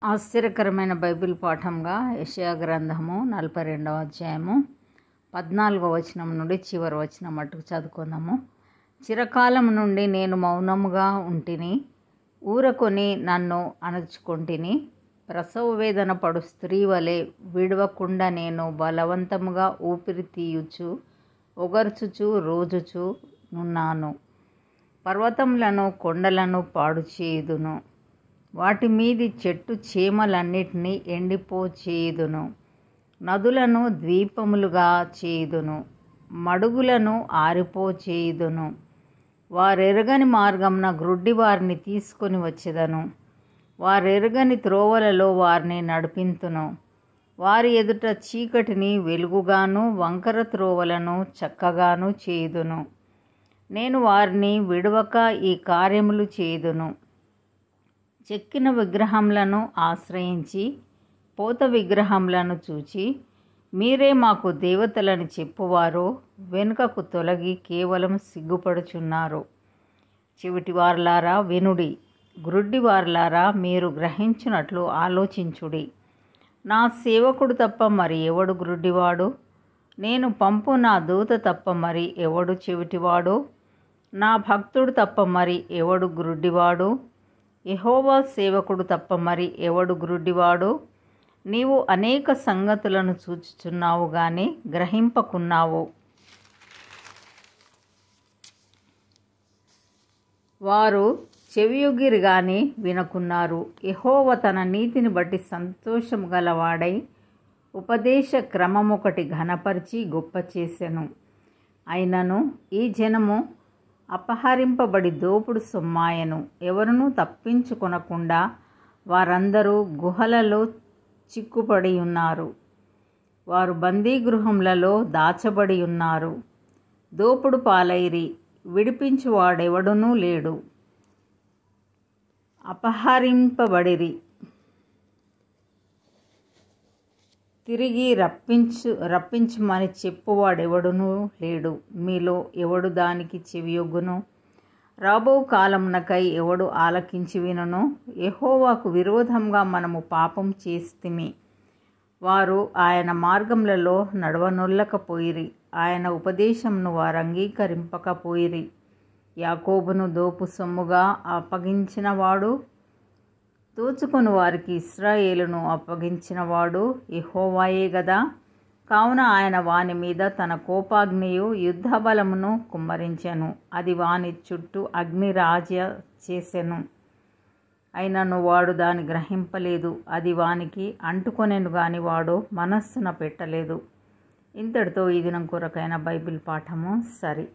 ఆశ్చర్యకరమైన బైబిల్ పాఠంగా యెషయా గ్రంథము 42వ అధ్యాయము 14వ వచనం నుండి చివరి వచనం మట్టుకు చదువుకుందాము. చిరకాలం నుండి నేను మౌనముగా ఉంటిని, ఊరకొని నన్ను అణచుకొంటిని. ప్రసవ వేదన పడు స్త్రీ వలె విడవకుండా నేను బలవంతముగా ఊపిరి తీయుచు ఒగర్చుచు రోజుచు నున్నాను. పర్వతములను కొండలను పాడు చేయుదును, వాటి మీది చెట్టు చేమలన్నిటినీ ఎండిపోచేయుదును. నదులను ద్వీపములుగా చేయుదును, మడుగులను ఆరిపోచేయుదును. వారెరగని మార్గమున గ్రుడ్డి వారిని తీసుకొని వచ్చెదను, వారెరగని త్రోవలలో వారిని నడిపింతును. వారి ఎదుట చీకటిని వెలుగుగాను, వంకర త్రోవలను చక్కగాను చేయుదును. నేను వారిని విడవక ఈ కార్యములు చేయుదును. చెక్కిన విగ్రహములను ఆశ్రయించి పోత విగ్రహములను చూచి మీరే మాకు దేవతలని చెప్పువారు వెనుకకు తొలగి కేవలం సిగ్గుపడుచున్నారు. చెవిటివారులారా వినుడి, గ్రుడ్డివారులారా మీరు గ్రహించున్నట్లు ఆలోచించుడి. నా సేవకుడు తప్ప మరి ఎవడు గ్రుడ్డివాడు? నేను పంపు నా దూత తప్ప మరి ఎవడు చెవిటివాడు? నా భక్తుడు తప్ప మరి ఎవడు గ్రుడ్డివాడు? యెహోవా సేవకుడు తప్ప మరి ఎవడు గ్రుడ్డివాడు? నీవు అనేక సంగతులను చూచుచున్నావు గాని గ్రహింపకున్నావు. వారు చెవియొగ్గిరి గాని వినకున్నారు. యెహోవా తన నీతిని బట్టి సంతోషము గలవాడై ఉపదేశ క్రమమొకటి ఘనపరిచి గొప్ప చేసెను. అయినను ఈ జనము అపహరింపబడి దోపుడు సొమ్మాయను. ఎవరునూ తప్పించుకొనకుండా వారందరూ గుహలలో చిక్కుపడి ఉన్నారు. వారు బందీగృహములలో దాచబడి ఉన్నారు. దోపుడు పాలైరి, విడిపించువాడెవడునూ లేడు. అపహరింపబడిరి, తిరిగి రప్పించుమని చెప్పువాడెవడునూ లేడు. మీలో ఎవడు దానికి చెవియొగ్గును? రాబో కాలమునకై ఎవడు ఆలకించి వినును? యెహోవాకు విరోధంగా మనము పాపం చేస్తిమి. వారు ఆయన మార్గములలో నడవనొల్లకపోయిరి, ఆయన ఉపదేశమును వారు అంగీకరింపకపోయిరి. యాకోబును దోపు సొమ్ముగా అప్పగించినవాడు, దోచుకొని వారికి ఇశ్రాయేలును అప్పగించినవాడు యెహోవాయే గదా. కావున ఆయన వాని మీద తన కోపాగ్నియు యుద్ధ బలమును కుమ్మరించెను. అది వాని చుట్టూ అగ్నిరాజ్య చేసెను. అయినను వాడు దాన్ని గ్రహింపలేదు. అది వానికి అంటుకొనెను గాని వాడు మనస్సున పెట్టలేదు. ఇంతటితో ఈ దినం కొరకైన బైబిల్ పాఠము సరి.